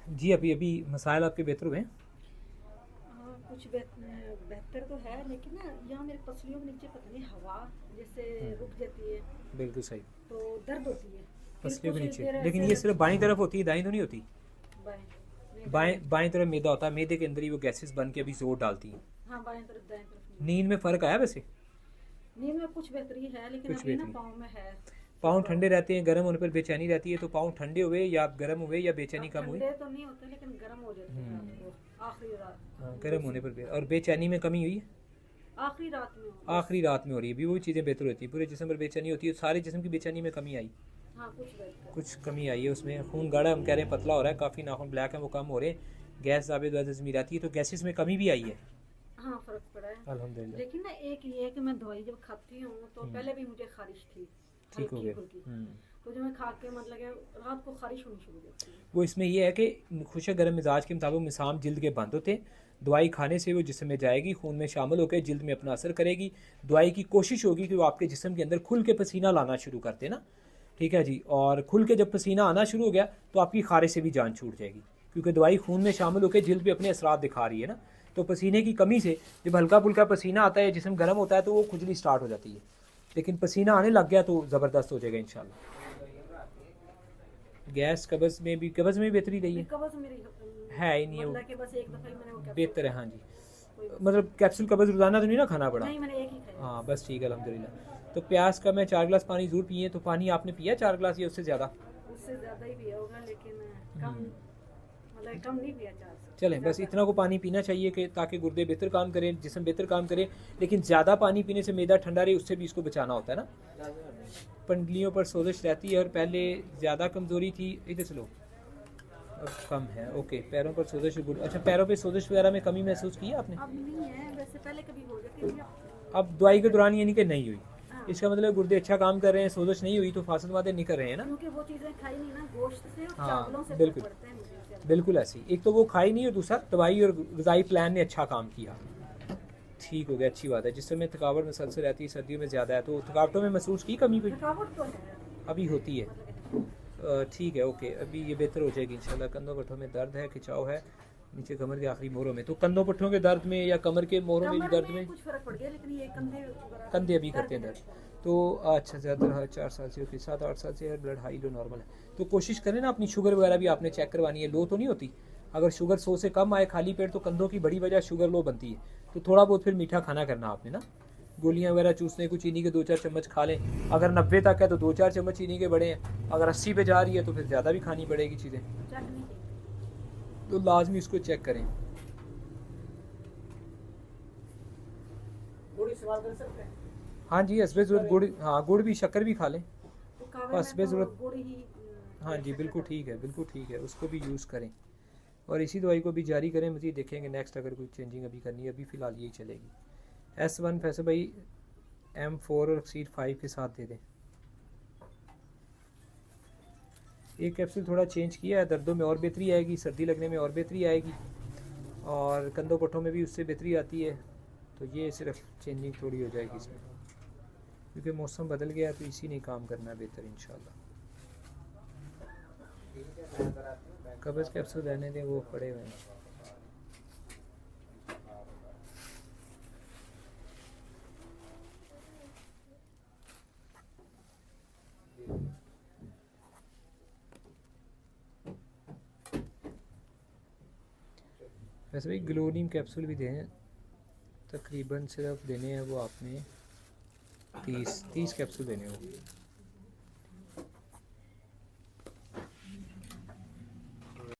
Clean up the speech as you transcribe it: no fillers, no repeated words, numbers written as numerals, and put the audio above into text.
जी अभी अभी मसाइल आपके बेहतर हुए हैं? कुछ बेहतर तो है, लेकिन ना यहाँ मेरे पसलियों के नीचे पता नहीं हवा जैसे रुक जाती है, बिल्कुल सही। तो दर्द होती है। फिर पसलियों के कुछ नीचे, देर लेकिन ऐसे ये सिर्फ लगता बाईं तरफ होती है, दाईं तो नहीं होती? बाएं, नहीं दाएं। बाएं बाएं तरफ मैदा होता है, मैदे के अंदर ही वो गैसेस बन के अभी जोर डालती हैं। हाँ, बाएं तरफ दाएं तरफ नहीं नींद में फ़र्क आया वैसे? है। नींद में कुछ बेहतरी है, लेकिन कुछ अभी ना बेहतरी? पाँव में है थोड़ा पाँव थोड़ा। ठंडे रहते हैं, गर्म होने पर बेचैनी रहती है, तो पाँव ठंडे हुए या गर्म हुए या बेचैनी अब कम हुई? ठंडे तो नहीं होते, लेकिन गर्म हो जाते हैं रात को, आखिरी रात हाँ, गर्म होने मौसम। पर और बेचैनी में कमी हुई है? आखिरी रात में हो बस। आखिरी रात में हो रही है, भी वो चीज़ें बेहतर होती है। पूरे जिस्म पर बेचैनी होती है, सारे जिस्म की बेचैनी में कमी आई? हाँ, कुछ बेहतर। कुछ कमी आई है उसमें। खून गाढ़ा हम कह रहे हैं पतला हो रहा है, काफ़ी नाखून ब्लैक है वो कम हो रहे हैं, गैस जावेद जमीर आती है, तो गैसेस में कमी भी आई है। हाँ, फर्क पड़ा है। अल्हम्दुलिल्लाह। लेकिन ना एक ये है कि मैं दवाई जब खाती हूँ तो पहले भी मुझे खारिश थी, ठीक हो हल्की गया। फुल्की। तो जब मैं खा के मतलब कि रात को खारिश होनी शुरू हो जाती है। वो इसमें ये है कि खुश गर्म मिजाज के मुताबिक मिसाम जिल्द के बंद होते हैं। दवाई खाने से वो जिस्म में जाएगी, खून में शामिल होकर जिल्द में अपना असर करेगी। दवाई की कोशिश होगी कि वो आपके जिस्म के अंदर खुल के पसीना लाना शुरू कर दे ना। ठीक है जी, और खुल के जब पसीना आना शुरू हो गया तो आपकी खारिश से भी जान छूट जाएगी, क्योंकि दवाई खून में शामिल होकर जिल्द पे अपने असरात दिखा रही है ना। तो पसीने की कमी से जब हल्का फुल्का पसीना आता है, जिस्म गर्म होता है, तो वो खुजली स्टार्ट हो जाती है। लेकिन पसीना आने लग गया तो ज़बरदस्त हो जाएगा इंशाल्लाह। गैस कब्ज़ में भी बेहतरी रही नहीं, है? कब्ज मेरी है ही नहीं है वो। मतलब कि बस एक दफ़ा ही मैंने वो कैप्सूल बेहतर है, हाँ खाया। जी। कोई मतलब कैप्सूल कब्ज़ रोज़ाना तो नहीं ना खाना पड़ा? नहीं, मैंने एक ही खाया हाँ बस। बस ठीक है, अल्हम्दुलिल्लाह। तो प्याज का मैं 4 गिलास पानी ज़रूर पिए, तो पानी आपने पिया 4 गिलास या उससे ज़्यादा? उससे ज़्यादा ही पिया होगा, लेकिन कम मतलब कम नहीं पिया, 4 से चलें, बस ज़्यादा इतना को पानी पीना चाहिए कि ताकि गुर्दे बेहतर काम करें, जिस्म बेहतर काम करे। लेकिन ज़्यादा पानी पीने से मैदा ठंडा रहे, उससे भी इसको बचाना होता है ना। पंडलियों पर सोजिश रहती है और पहले ज़्यादा कमज़ोरी थी, इधर से लो, अब कम है। ओके, पैरों पर सोजिश अच्छा, पैरों पे सोजिश वगैरह में कमी महसूस की है आपने? अब नहीं है, वैसे पहले कभी हो जाती थी, अब अब दवाई के बेहतर है। दौरान यानी कि नहीं हुई? हाँ, इसका मतलब गुर्दे अच्छा काम कर रहे हैं, सोजिश नहीं हुई, तो फासद वादे नहीं कर रहे हैं ना। क्योंकि वो चीज़ें खाई नहीं ना, गोश्त से और चावलों हाँ से फर्क बिल्कुल, पड़ता है मुझे ज़्यादा। बिल्कुल ऐसी। एक तो वो खाई नहीं और दूसरा दवाई और गज़ाई प्लान ने अच्छा काम किया, ठीक हो गया, अच्छी बात है। जिस समय थकावट मुसलसल रहती है, सर्दियों में ज़्यादा है, तो थकावटों में महसूस की कमी कोई? थकावट तो है, अभी होती है? मतलब ठीक है, ओके, अभी ये बेहतर हो जाएगी इंशाल्लाह। कंधों पट्ठों में दर्द है, खिंचाव है नीचे कमर के आखिरी मोहरों में, तो कंधों पट्ठों के दर्द में या कमर के मोहरों में भी कमर दर्द में में? कुछ फर्क पड़ गया, लेकिन ये कंधे वगैरह कंधे अभी दर्द करते हैं है। दर्द? तो अच्छा, ज़्यादा 4 साल से, ओके, 7-8 साल से है, ब्लड हाई लो नॉर्मल है। तो कोशिश करें ना, अपनी शुगर वगैरह भी आपने चेक करवानी है, लो तो नहीं होती? अगर शुगर 100 से कम आए खाली पेट, तो कंधों की बड़ी वजह शुगर लो बनती है। तो थोड़ा बहुत फिर मीठा खाना करना आपने ना, गोलियां वगैरह चूसने को चीनी के 2-4 चम्मच खा लें। अगर 90 तक है तो 2-4 चम्मच चीनी के बड़े हैं, अगर 80 पे जा रही है तो फिर ज़्यादा भी खानी पड़ेगी चीज़ें। चेक नहीं किया। तो लाजमी उसको चेक करें। थोड़ी सवाल कर सकते हैं? हाँ जी, हसबे ज़रूरत गुड़, हाँ गुड़ भी, शक्कर भी खा लें, तो कावे बस में बे तो ज़रूरत। गुड़ ही हाँ या जी शक्कर बिल्कुल डालते ठीक है, हैं। बिल्कुल ठीक है, उसको भी यूज़ करें। और इसी दवाई को भी जारी करें, मज़ीद देखेंगे नेक्स्ट अगर कोई चेंजिंग अभी करनी है, अभी फ़िलहाल यही चलेगी। S1 फैसल भाई M4 और सीट 5 के साथ दे दें। एक कैप्सूल थोड़ा चेंज किया है, दर्दों में और बेहतरी आएगी, सर्दी लगने में और बेहतरी आएगी, और कंधों पट्टों में भी उससे बेहतरी आती है। तो ये सिर्फ चेंजिंग थोड़ी हो जाएगी इसमें, क्योंकि मौसम बदल गया, तो इसी ने काम करना है बेहतर इंशाल्लाह। कब्ज़ कैप्सूल रहने दें, वो पड़े हुए हैं। वैसे भाई ग्लोनिम कैप्सूल भी दें, तकरीबन सिर्फ देने हैं वो आपने 30 कैप्सूल देने होंगे।